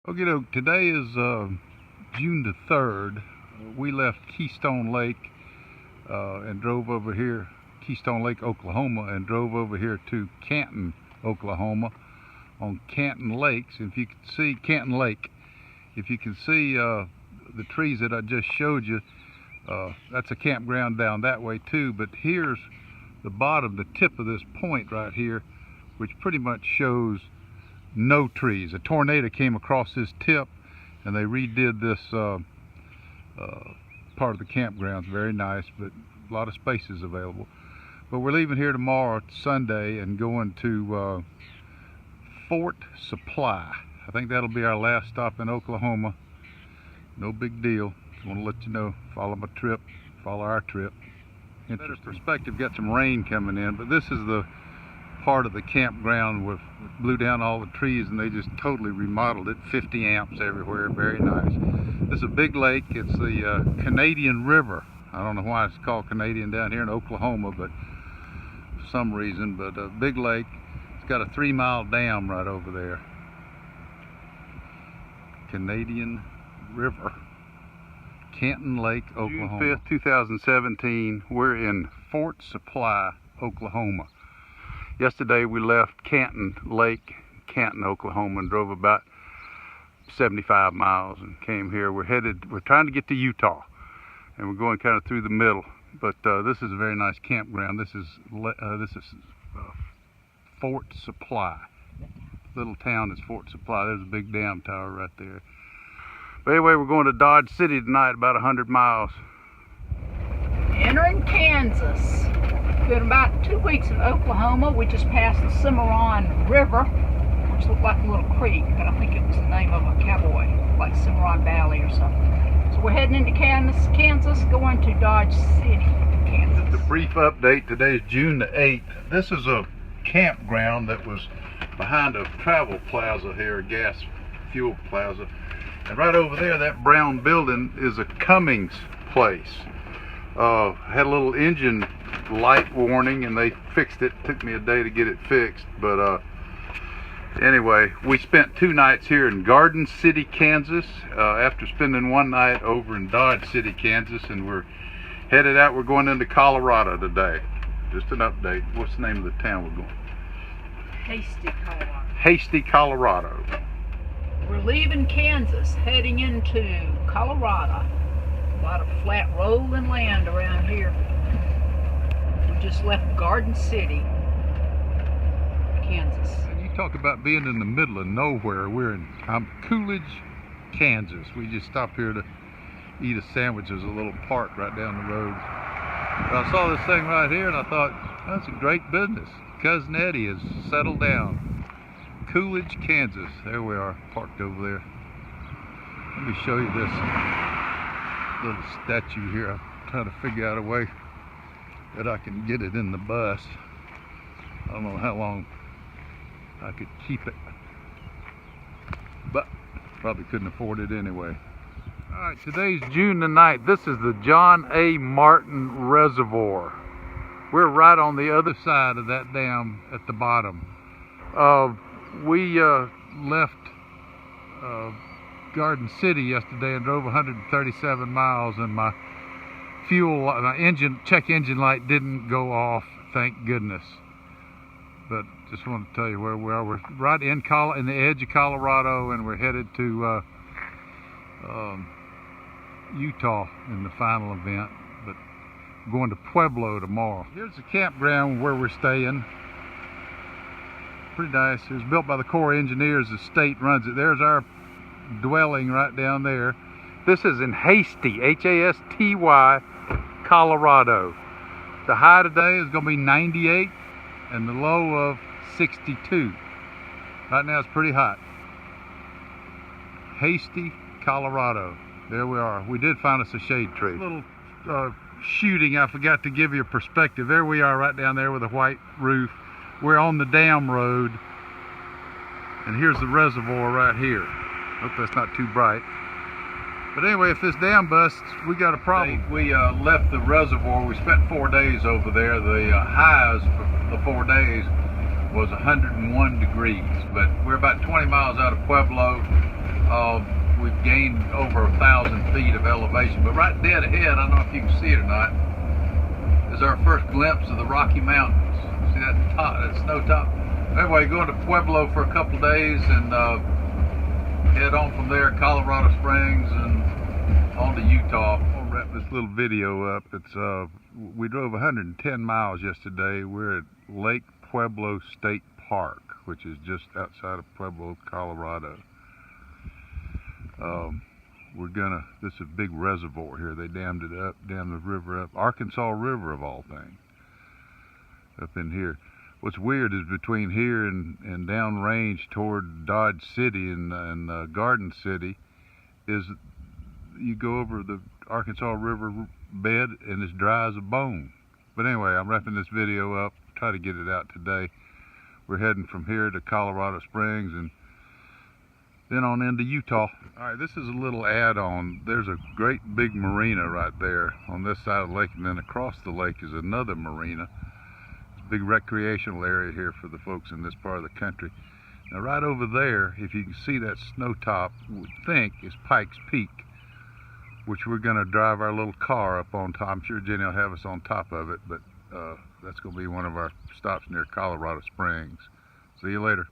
Okay, today is June the 3rd. We left Keystone Lake and drove over here, Keystone Lake, Oklahoma, and drove over here to Canton, Oklahoma, on Canton Lakes. If you can see Canton Lake, if you can see the trees that I just showed you, that's a campground down that way too. But here's the bottom, the tip of this point right here, which pretty much shows no trees. A tornado came across this tip and they redid this part of the campground. It's very nice, but a lot of spaces available. But we're leaving here tomorrow, Sunday, and going to Fort Supply. I think that'll be our last stop in Oklahoma. No big deal. Just want to let you know, follow my trip, follow our trip. Better perspective, got some rain coming in, but this is the part of the campground with blew down all the trees and they just totally remodeled it. 50 amps everywhere, very nice. This is a big lake. It's the Canadian River. I don't know why it's called Canadian down here in Oklahoma, but for some reason. But a big lake. It's got a 3-mile dam right over there. Canadian River, Canton Lake, Oklahoma. June 5th, 2017. We're in Fort Supply, Oklahoma. Yesterday we left Canton Lake, Canton, Oklahoma, and drove about 75 miles and came here. We're trying to get to Utah, and we're going kind of through the middle. But this is a very nice campground. This is Fort Supply. Little town is Fort Supply. There's a big dam tower right there. But anyway, we're going to Dodge City tonight, about 100 miles. Entering Kansas. Been about 2 weeks in Oklahoma. We just passed the Cimarron River, which looked like a little creek, but I think it was the name of a cowboy, like Cimarron Valley or something. So we're heading into Kansas, going to Dodge City, Kansas. Just a brief update. Today is June the 8th. This is a campground that was behind a travel plaza here, a gas fuel plaza. And right over there, that brown building is a Cummings place. Had a little engine light warning and they fixed it. Took me a day to get it fixed, but anyway, we spent 2 nights here in Garden City, Kansas, after spending 1 night over in Dodge City, Kansas, and we're headed out. We're going into Colorado today. Just an update. What's the name of the town we're going? Hasty, Colorado. Hasty, Colorado. We're leaving Kansas, heading into Colorado. A lot of flat rolling land around here. We just left Garden City, Kansas. And you talk about being in the middle of nowhere. We're in Coolidge, Kansas. We just stopped here to eat a sandwich. There's a little park right down the road. But I saw this thing right here and I thought, that's a great business. Cousin Eddie has settled down. Coolidge, Kansas. There we are, parked over there. Let me show you this little statue here. I'm trying to figure out a way that I can get it in the bus. I don't know how long I could keep it, but probably couldn't afford it anyway. Alright, today's June the 9th. This is the John A. Martin Reservoir. We're right on the other side of that dam at the bottom. We left Garden City yesterday and drove 137 miles, and my check engine light didn't go off, thank goodness. But just want to tell you where we are. We're right in the edge of Colorado, and we're headed to Utah in the final event. But we're going to Pueblo tomorrow. Here's the campground where we're staying. Pretty nice. It was built by the Corps of Engineers. The state runs it. There's our dwelling right down there. This is in Hasty, H-A-S-T-Y, Colorado. The high today is going to be 98 and the low of 62. Right now it's pretty hot. Hasty, Colorado. There we are. We did find us a shade tree. A little shooting, I forgot to give you a perspective. There we are right down there with a white roof. We're on the dam road, and here's the reservoir right here. Hope that's not too bright. But anyway, if this dam busts, we got a problem. We left the reservoir. We spent 4 days over there. The highs for the 4 days was 101 degrees, but we're about 20 miles out of Pueblo. gained over 1,000 feet of elevation. But right dead ahead, I don't know if you can see it or not, is our first glimpse of the Rocky Mountains. See that top, that snow top? Anyway, going to Pueblo for a couple days and head on from there, Colorado Springs, and on to Utah. I'll wrap this little video up. It's we drove 110 miles yesterday. We're at Lake Pueblo State Park, which is just outside of Pueblo, Colorado. This is a big reservoir here. They dammed it up, dammed the river up. Arkansas River of all things, up in here. What's weird is between here and downrange toward Dodge City and Garden City is you go over the Arkansas River bed and it's dry as a bone. But anyway, I'm wrapping this video up, try to get it out today. We're heading from here to Colorado Springs and then on into Utah. All right, this is a little add-on. There's a great big marina right there on this side of the lake, and then across the lake is another marina. It's a big recreational area here for the folks in this part of the country. Now right over there, if you can see that snow top, we think is Pikes Peak, which we're gonna drive our little car up on top. I'm sure Jenny will have us on top of it, but that's gonna be one of our stops near Colorado Springs. See you later.